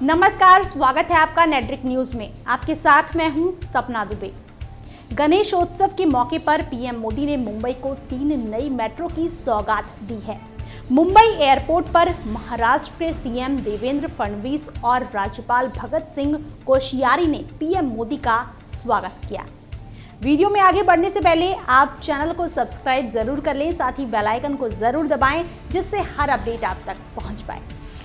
नमस्कार, स्वागत है आपका नेट्रिक न्यूज में। आपके साथ मैं हूं सपना दुबे। गणेशोत्सव के मौके पर पीएम मोदी ने मुंबई को 3 नई मेट्रो की सौगात दी है। मुंबई एयरपोर्ट पर महाराष्ट्र के सीएम देवेंद्र फडणवीस और राज्यपाल भगत सिंह कोश्यारी ने पीएम मोदी का स्वागत किया। वीडियो में आगे बढ़ने से पहले आप चैनल को सब्सक्राइब जरूर कर लें, साथ ही बेल आइकन को जरूर दबाएं, जिससे हर अपडेट आप तक पहुंच पाए।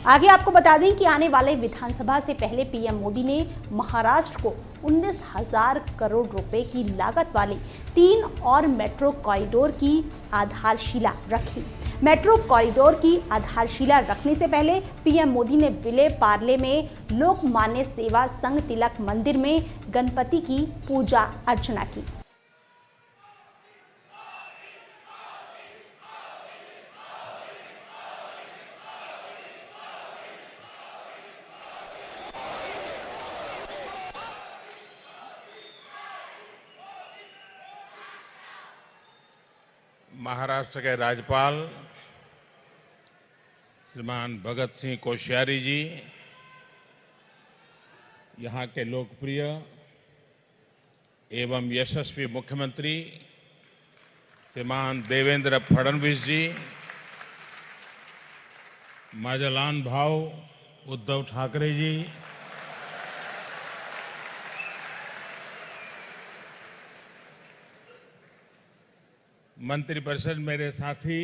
आगे आपको बता दें कि आने वाले विधानसभा से पहले पीएम मोदी ने महाराष्ट्र को 19,000 करोड़ रुपए की लागत वाले 3 और मेट्रो कॉरिडोर की आधारशिला रखी। मेट्रो कॉरिडोर की आधारशिला रखने से पहले पीएम मोदी ने विले पार्ले में लोकमान्य सेवा संघ तिलक मंदिर में गणपति की पूजा अर्चना की। महाराष्ट्र के राज्यपाल श्रीमान भगत सिंह कोश्यारी जी, यहाँ के लोकप्रिय एवं यशस्वी मुख्यमंत्री श्रीमान देवेंद्र फडणवीस जी, माजलान भाव उद्धव ठाकरे जी, मंत्रिपरिषद मेरे साथी,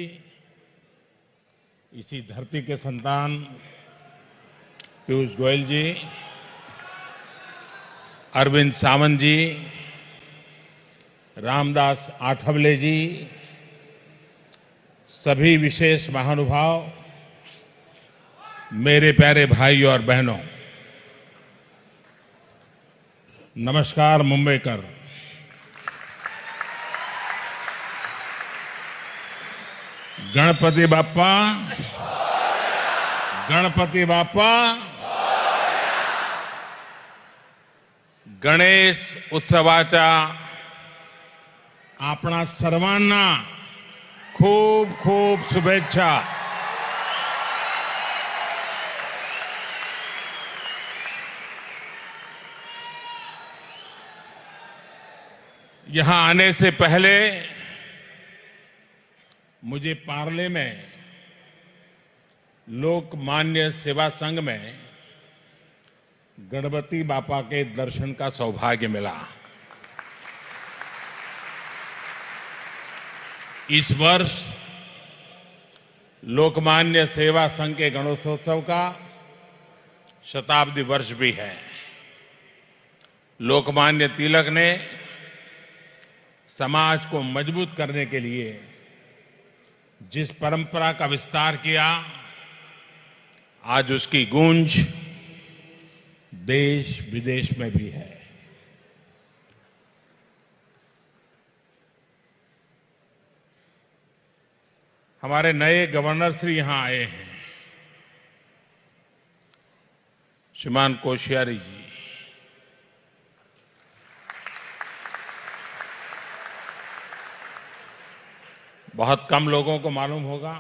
इसी धरती के संतान पीयूष गोयल जी, अरविंद सावंत जी, रामदास आठवले जी, सभी विशेष महानुभाव, मेरे प्यारे भाइयों और बहनों, नमस्कार मुंबईकर। गणपति बाप्पा, गणपति बाप्पा। गणेश उत्सवाच्या आपणा सर्वांना खूप खूप शुभेच्छा। यहां आने से पहले मुझे पार्ले में लोकमान्य सेवा संघ में गणपति बापा के दर्शन का सौभाग्य मिला। इस वर्ष लोकमान्य सेवा संघ के गणेशोत्सव का शताब्दी वर्ष भी है। लोकमान्य तिलक ने समाज को मजबूत करने के लिए जिस परंपरा का विस्तार किया, आज उसकी गूंज देश विदेश में भी है। हमारे नए गवर्नर श्री यहां आए हैं, श्रीमान कोश्यारी जी। बहुत कम लोगों को मालूम होगा,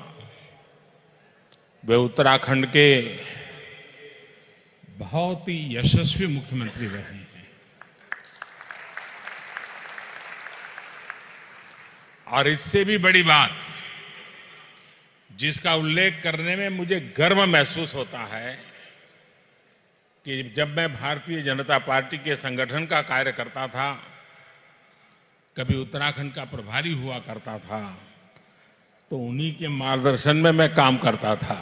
वे उत्तराखंड के बहुत ही यशस्वी मुख्यमंत्री रहे हैं और इससे भी बड़ी बात जिसका उल्लेख करने में मुझे गर्व महसूस होता है कि जब मैं भारतीय जनता पार्टी के संगठन का कार्य करता था, कभी उत्तराखंड का प्रभारी हुआ करता था, तो उन्हीं के मार्गदर्शन में मैं काम करता था।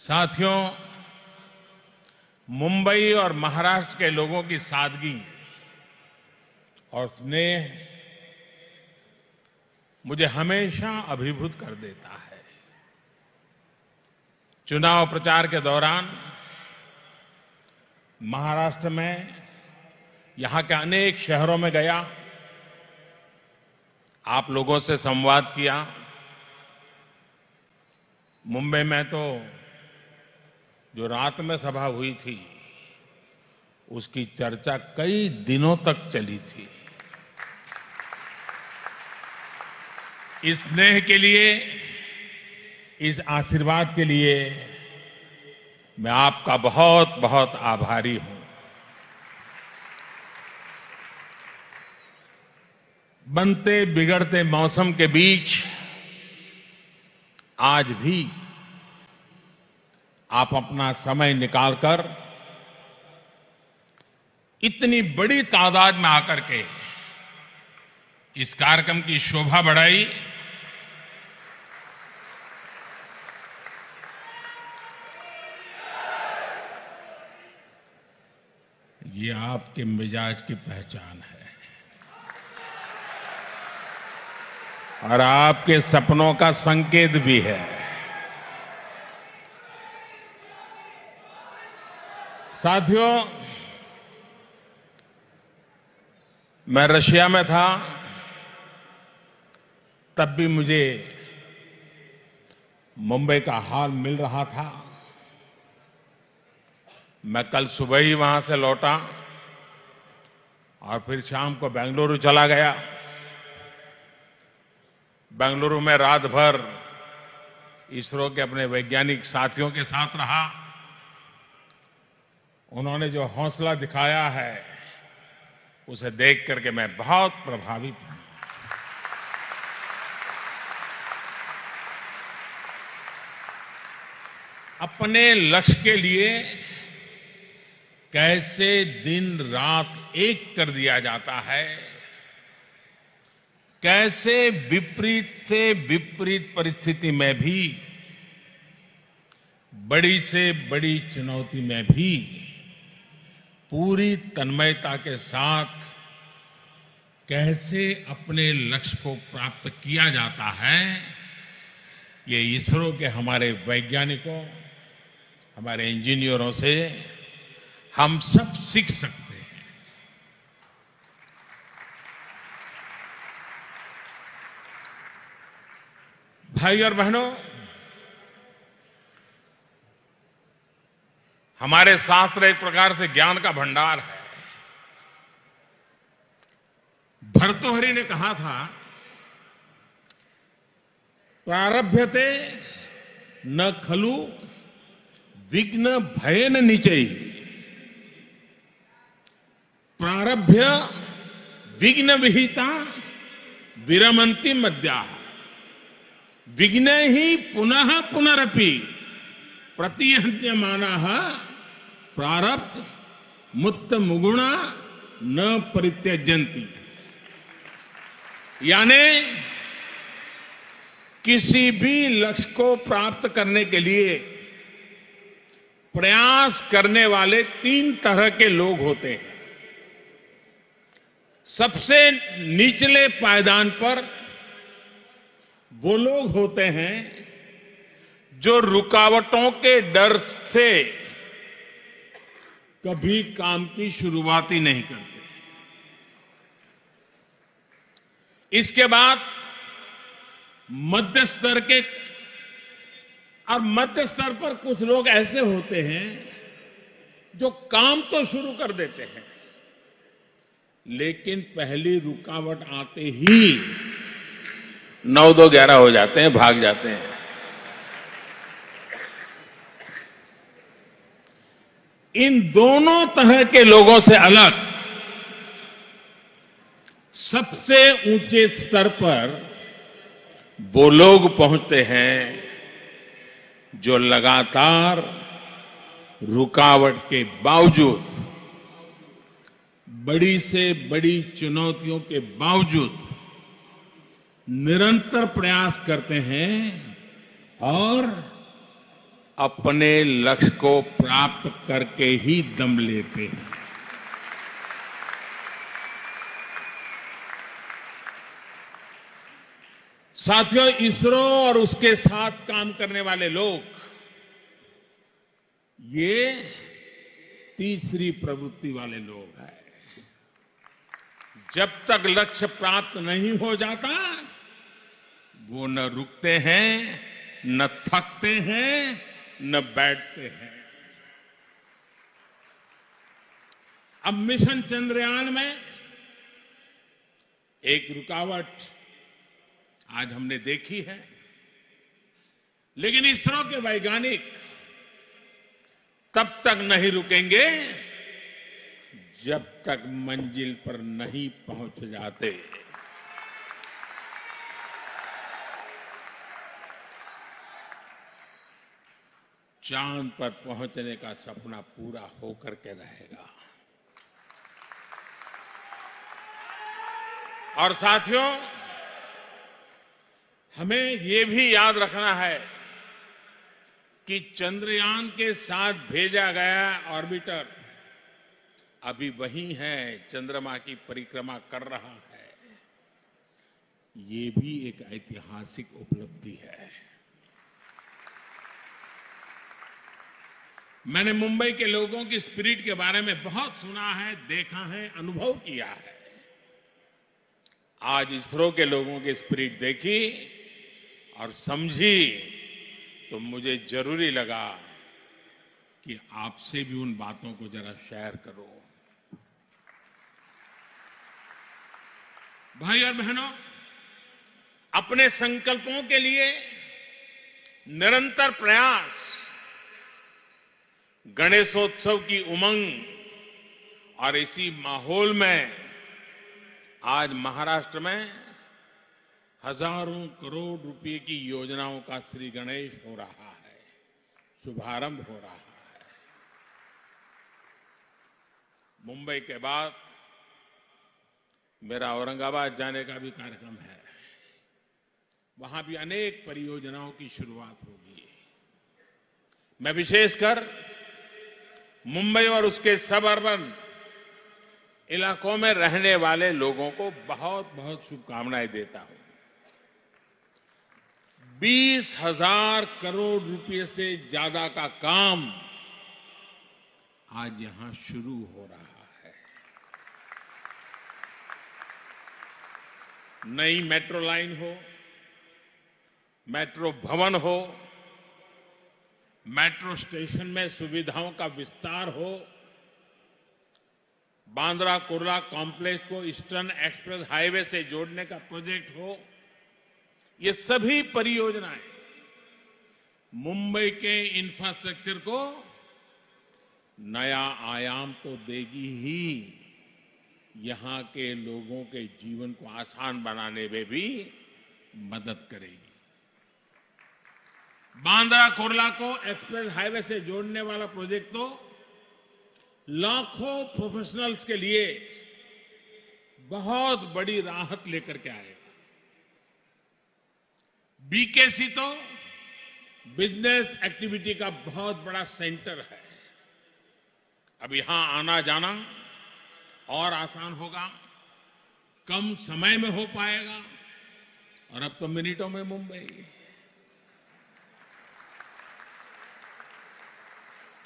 साथियों, मुंबई और महाराष्ट्र के लोगों की सादगी और स्नेह मुझे हमेशा अभिभूत कर देता है। चुनाव प्रचार के दौरान महाराष्ट्र में यहां के अनेक शहरों में गया, आप लोगों से संवाद किया। मुंबई में तो जो रात में सभा हुई थी, उसकी चर्चा कई दिनों तक चली थी। इस स्नेह के लिए, इस आशीर्वाद के लिए मैं आपका बहुत बहुत आभारी हूं। बनते बिगड़ते मौसम के बीच आज भी आप अपना समय निकालकर इतनी बड़ी तादाद में आकर के इस कार्यक्रम की शोभा बढ़ाई। ये आपके मिजाज की पहचान है और आपके सपनों का संकेत भी है। साथियों, मैं रशिया में था, तब भी मुझे मुंबई का हाल मिल रहा था। मैं कल सुबह ही वहां से लौटा और फिर शाम को बेंगलुरु चला गया। बेंगलुरु में रात भर इसरो के अपने वैज्ञानिक साथियों के साथ रहा। उन्होंने जो हौसला दिखाया है उसे देख करके मैं बहुत प्रभावित हूं। अपने लक्ष्य के लिए कैसे दिन रात एक कर दिया जाता है, कैसे विपरीत से विपरीत परिस्थिति में भी, बड़ी से बड़ी चुनौती में भी पूरी तन्मयता के साथ कैसे अपने लक्ष्य को प्राप्त किया जाता है, ये इसरो के हमारे वैज्ञानिकों, हमारे इंजीनियरों से हम सब सीख सकते हैं। भाई और बहनों, हमारे शास्त्र एक प्रकार से ज्ञान का भंडार है। भर्तृहरि ने कहा था, प्रारभ्यते न खलु विघ्न भयेन निचैः, प्रारभ्य विघ्न विहिता विरमन्ति मद्याः, विघ्न ही पुनः पुनरपि प्रतिहन्यमानाः प्रारब्ध मुक्त मुगुणा न परित्यजन्ति। यानी किसी भी लक्ष्य को प्राप्त करने के लिए प्रयास करने वाले तीन तरह के लोग होते हैं। सबसे निचले पायदान पर वो लोग होते हैं जो रुकावटों के डर से कभी काम की शुरुआत ही नहीं करते। इसके बाद मध्य स्तर के, और मध्य स्तर पर कुछ लोग ऐसे होते हैं जो काम तो शुरू कर देते हैं, लेकिन पहली रुकावट आते ही 9, 2, 11 हो जाते हैं, भाग जाते हैं। इन दोनों तरह के लोगों से अलग सबसे ऊंचे स्तर पर वो लोग पहुंचते हैं जो लगातार रुकावट के बावजूद, बड़ी से बड़ी चुनौतियों के बावजूद निरंतर प्रयास करते हैं और अपने लक्ष्य को प्राप्त करके ही दम लेते हैं। साथियों, इसरो और उसके साथ काम करने वाले लोग, ये तीसरी प्रवृत्ति वाले लोग हैं। जब तक लक्ष्य प्राप्त नहीं हो जाता, वो न रुकते हैं, न थकते हैं, न बैठते हैं। अब मिशन चंद्रयान में एक रुकावट आज हमने देखी है। लेकिन इसरो के वैज्ञानिक तब तक नहीं रुकेंगे जब तक मंजिल पर नहीं पहुंच जाते। चांद पर पहुंचने का सपना पूरा होकर के रहेगा। और साथियों, हमें ये भी याद रखना है कि चंद्रयान के साथ भेजा गया ऑर्बिटर अभी वही है, चंद्रमा की परिक्रमा कर रहा है। ये भी एक ऐतिहासिक उपलब्धि है। मैंने मुंबई के लोगों की स्पिरिट के बारे में बहुत सुना है, देखा है, अनुभव किया है। आज इसरो के लोगों की स्पिरिट देखी और समझी तो मुझे जरूरी लगा कि आपसे भी उन बातों को जरा शेयर करो। भाई और बहनों, अपने संकल्पों के लिए निरंतर प्रयास, गणेशोत्सव की उमंग और इसी माहौल में आज महाराष्ट्र में हजारों करोड़ रुपए की योजनाओं का श्री गणेश हो रहा है, शुभारंभ हो रहा है। मुंबई के बाद मेरा औरंगाबाद जाने का भी कार्यक्रम है। वहां भी अनेक परियोजनाओं की शुरुआत होगी। मैं विशेषकर मुंबई और उसके सब अर्बन इलाकों में रहने वाले लोगों को बहुत बहुत शुभकामनाएं देता हूं। 20,000 करोड़ रुपए से ज्यादा का काम आज यहां शुरू हो रहा है। नई मेट्रो लाइन हो, मेट्रो भवन हो, मेट्रो स्टेशन में सुविधाओं का विस्तार हो, बांद्रा कुर्ला कॉम्प्लेक्स को ईस्टर्न एक्सप्रेस हाईवे से जोड़ने का प्रोजेक्ट हो, ये सभी परियोजनाएं मुंबई के इंफ्रास्ट्रक्चर को नया आयाम तो देगी ही, यहां के लोगों के जीवन को आसान बनाने में भी मदद करेगी। बांद्रा कुर्ला को एक्सप्रेस हाईवे से जोड़ने वाला प्रोजेक्ट तो लाखों प्रोफेशनल्स के लिए बहुत बड़ी राहत लेकर के आएगा। बीकेसी तो बिजनेस एक्टिविटी का बहुत बड़ा सेंटर है। अब यहां आना जाना और आसान होगा, कम समय में हो पाएगा, और अब तो मिनटों में मुंबई।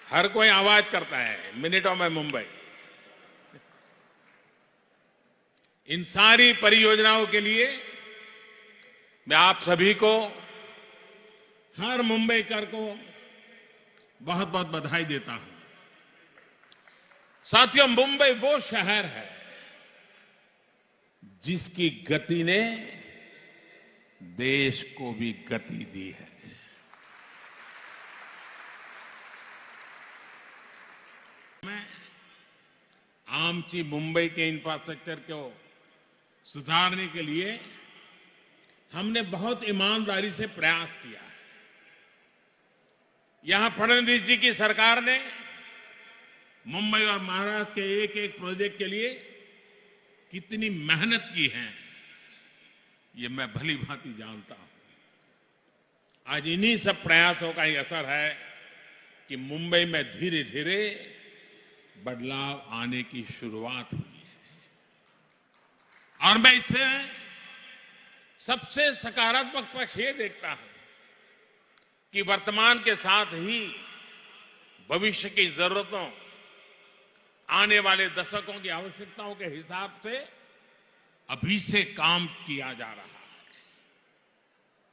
हर कोई आवाज करता है, मिनटों में मुंबई। इन सारी परियोजनाओं के लिए मैं आप सभी को, हर मुंबईकर को बहुत बहुत बधाई देता हूं। साथियों, मुंबई वो शहर है जिसकी गति ने देश को भी गति दी है। आमची मुंबई के इंफ्रास्ट्रक्चर को सुधारने के लिए हमने बहुत ईमानदारी से प्रयास किया है। यहां फडणवीस जी की सरकार ने मुंबई और महाराष्ट्र के एक एक प्रोजेक्ट के लिए कितनी मेहनत की है, ये मैं भली भांति जानता हूं। आज इन्हीं सब प्रयासों का ही असर है कि मुंबई में धीरे धीरे बदलाव आने की शुरुआत हुई है। और मैं इससे सबसे सकारात्मक पक्ष ये देखता हूं कि वर्तमान के साथ ही भविष्य की जरूरतों, आने वाले दशकों की आवश्यकताओं के हिसाब से अभी से काम किया जा रहा है।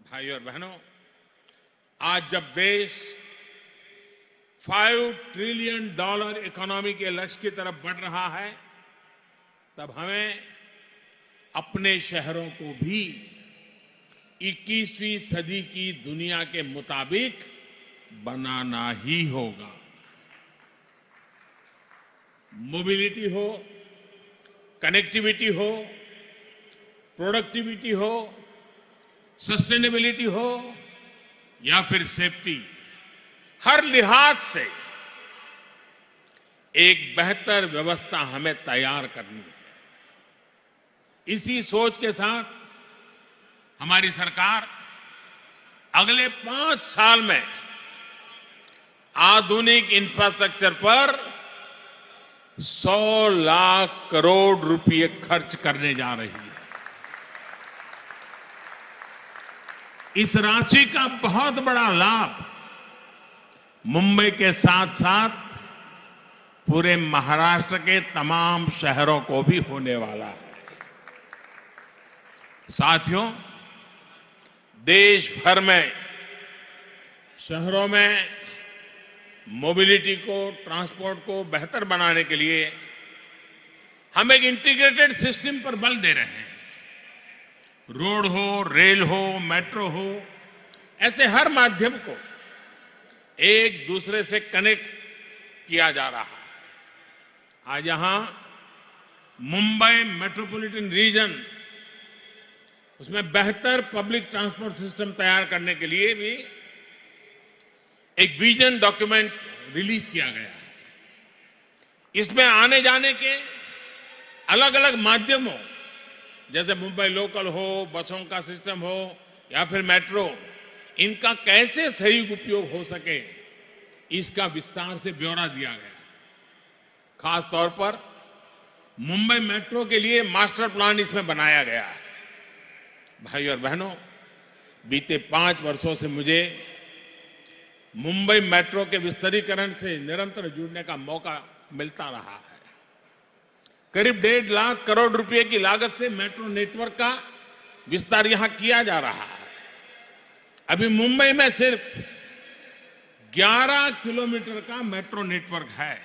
भाइयों और बहनों, आज जब देश $5 ट्रिलियन इकोनॉमी के लक्ष्य की तरफ बढ़ रहा है, तब हमें अपने शहरों को भी 21वीं सदी की दुनिया के मुताबिक बनाना ही होगा। मोबिलिटी हो, कनेक्टिविटी हो, प्रोडक्टिविटी हो, सस्टेनेबिलिटी हो या फिर सेफ्टी, हर लिहाज से एक बेहतर व्यवस्था हमें तैयार करनी है। इसी सोच के साथ हमारी सरकार अगले 5 साल में आधुनिक इंफ्रास्ट्रक्चर पर 100 लाख करोड़ रुपए खर्च करने जा रही है। इस राशि का बहुत बड़ा लाभ मुंबई के साथ साथ पूरे महाराष्ट्र के तमाम शहरों को भी होने वाला है। साथियों, देश भर में शहरों में मोबिलिटी को, ट्रांसपोर्ट को बेहतर बनाने के लिए हम एक इंटीग्रेटेड सिस्टम पर बल दे रहे हैं। रोड हो, रेल हो, मेट्रो हो, ऐसे हर माध्यम को एक दूसरे से कनेक्ट किया जा रहा है। आज यहां मुंबई मेट्रोपॉलिटन रीजन, उसमें बेहतर पब्लिक ट्रांसपोर्ट सिस्टम तैयार करने के लिए भी एक विजन डॉक्यूमेंट रिलीज किया गया है। इसमें आने जाने के अलग अलग माध्यमों, जैसे मुंबई लोकल हो, बसों का सिस्टम हो या फिर मेट्रो, इनका कैसे सही उपयोग हो सके, इसका विस्तार से ब्यौरा दिया गया। खास तौर पर मुंबई मेट्रो के लिए मास्टर प्लान इसमें बनाया गया है। भाई और बहनों, बीते 5 वर्षों से मुझे मुंबई मेट्रो के विस्तारीकरण से निरंतर जुड़ने का मौका मिलता रहा है। करीब 1.5 लाख करोड़ रुपए की लागत से मेट्रो नेटवर्क का विस्तार यहां किया जा रहा है। अभी मुंबई में सिर्फ 11 किलोमीटर का मेट्रो नेटवर्क है,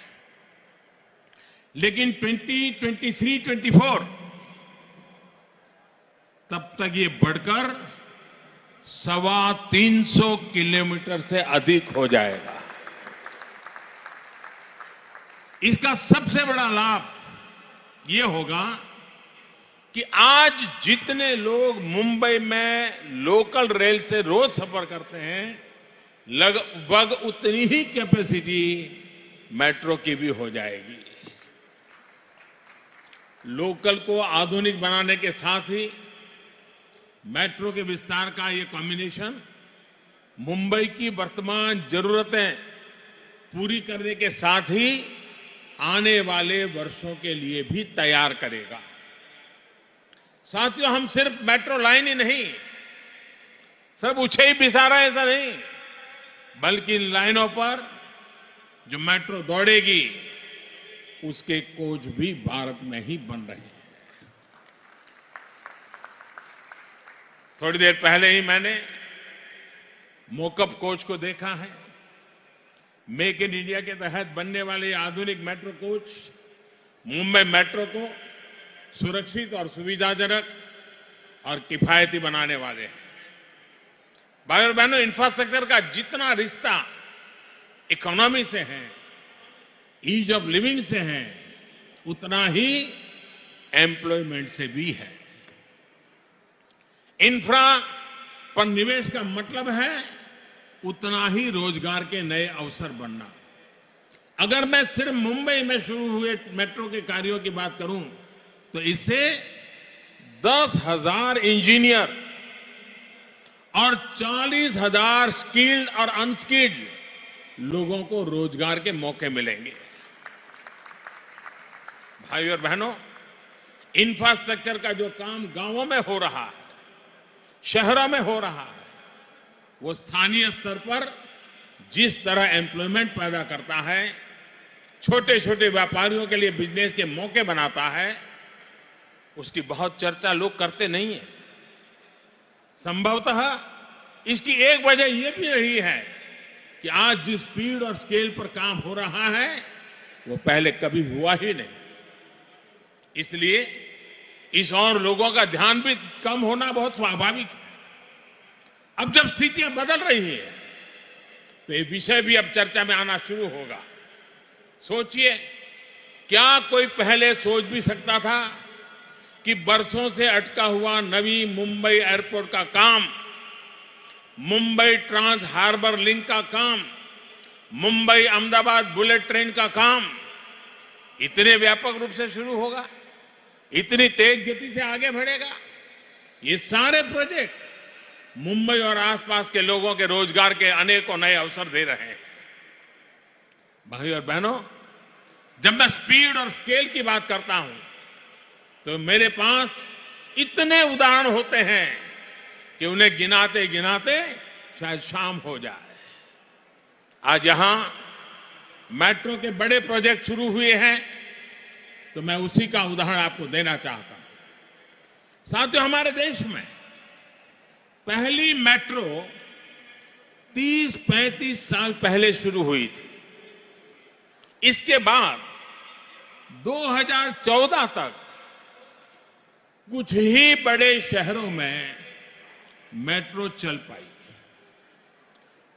लेकिन 2023-24 तब तक ये बढ़कर 325 किलोमीटर से अधिक हो जाएगा। इसका सबसे बड़ा लाभ ये होगा कि आज जितने लोग मुंबई में लोकल रेल से रोज सफर करते हैं, लगभग उतनी ही कैपेसिटी मेट्रो की भी हो जाएगी। लोकल को आधुनिक बनाने के साथ ही मेट्रो के विस्तार का ये कॉम्बिनेशन मुंबई की वर्तमान जरूरतें पूरी करने के साथ ही आने वाले वर्षों के लिए भी तैयार करेगा। साथियों, हम सिर्फ मेट्रो लाइन ही नहीं, सिर्फ उछे ही बिछा रहे ऐसा नहीं, बल्कि लाइनों पर जो मेट्रो दौड़ेगी उसके कोच भी भारत में ही बन रहे हैं। थोड़ी देर पहले ही मैंने मोकअप कोच को देखा है। मेक इन इंडिया के तहत बनने वाले आधुनिक मेट्रो कोच मुंबई मेट्रो को सुरक्षित और सुविधाजनक और किफायती बनाने वाले हैं। भाई और बहनों, इंफ्रास्ट्रक्चर का जितना रिश्ता इकोनॉमी से है, ईज ऑफ लिविंग से है, उतना ही एम्प्लॉयमेंट से भी है। इंफ्रा पर निवेश का मतलब है उतना ही रोजगार के नए अवसर बनना। अगर मैं सिर्फ मुंबई में शुरू हुए मेट्रो के कार्यों की बात करूं तो इससे 10,000 इंजीनियर और 40,000 स्किल्ड और अनस्किल्ड लोगों को रोजगार के मौके मिलेंगे। भाई और बहनों, इंफ्रास्ट्रक्चर का जो काम गांवों में हो रहा है, शहरों में हो रहा है, वो स्थानीय स्तर पर जिस तरह एम्प्लॉयमेंट पैदा करता है, छोटे छोटे व्यापारियों के लिए बिजनेस के मौके बनाता है, उसकी बहुत चर्चा लोग करते नहीं है। संभवतः इसकी एक वजह यह भी रही है कि आज जिस स्पीड और स्केल पर काम हो रहा है वो पहले कभी हुआ ही नहीं। इसलिए इस और लोगों का ध्यान भी कम होना बहुत स्वाभाविक है। अब जब स्थितियां बदल रही हैं तो ये विषय भी अब चर्चा में आना शुरू होगा। सोचिए, क्या कोई पहले सोच भी सकता था कि बरसों से अटका हुआ नवी मुंबई एयरपोर्ट का काम, मुंबई ट्रांस हार्बर लिंक का काम, मुंबई अहमदाबाद बुलेट ट्रेन का काम इतने व्यापक रूप से शुरू होगा, इतनी तेज गति से आगे बढ़ेगा? ये सारे प्रोजेक्ट मुंबई और आसपास के लोगों के रोजगार के अनेकों नए अवसर दे रहे हैं। भाई और बहनों, जब मैं स्पीड और स्केल की बात करता हूं तो मेरे पास इतने उदाहरण होते हैं कि उन्हें गिनाते गिनाते शायद शाम हो जाए। आज यहां मेट्रो के बड़े प्रोजेक्ट शुरू हुए हैं तो मैं उसी का उदाहरण आपको देना चाहता हूं। साथियों, हमारे देश में पहली मेट्रो 30-35 साल पहले शुरू हुई थी। इसके बाद 2014 तक कुछ ही बड़े शहरों में मेट्रो चल पाई।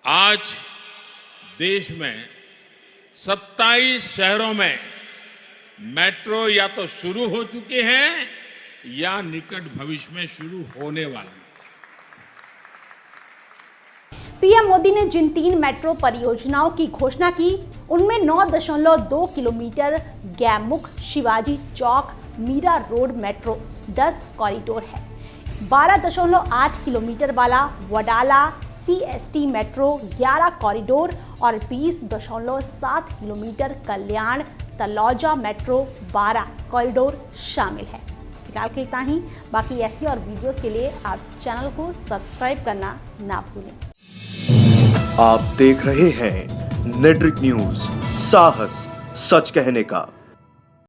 आज देश में 27 शहरों में मेट्रो या तो शुरू हो चुके हैं या निकट भविष्य में शुरू होने वाले। पीएम मोदी ने जिन 3 मेट्रो परियोजनाओं की घोषणा की, उनमें 9.2 किलोमीटर गैमुख शिवाजी चौक मीरा रोड मेट्रो 10 कॉरिडोर है, 12.8 किलोमीटर वाला वडाला सीएसटी मेट्रो 11 कॉरिडोर और 20.7 किलोमीटर कल्याण तलौजा मेट्रो 12 कॉरिडोर शामिल है। फिलहाल के इतना ही। बाकी ऐसी और वीडियोस के लिए आप चैनल को सब्सक्राइब करना ना भूलें। आप देख रहे हैं नेट्रिक न्यूज, साहस सच कहने का।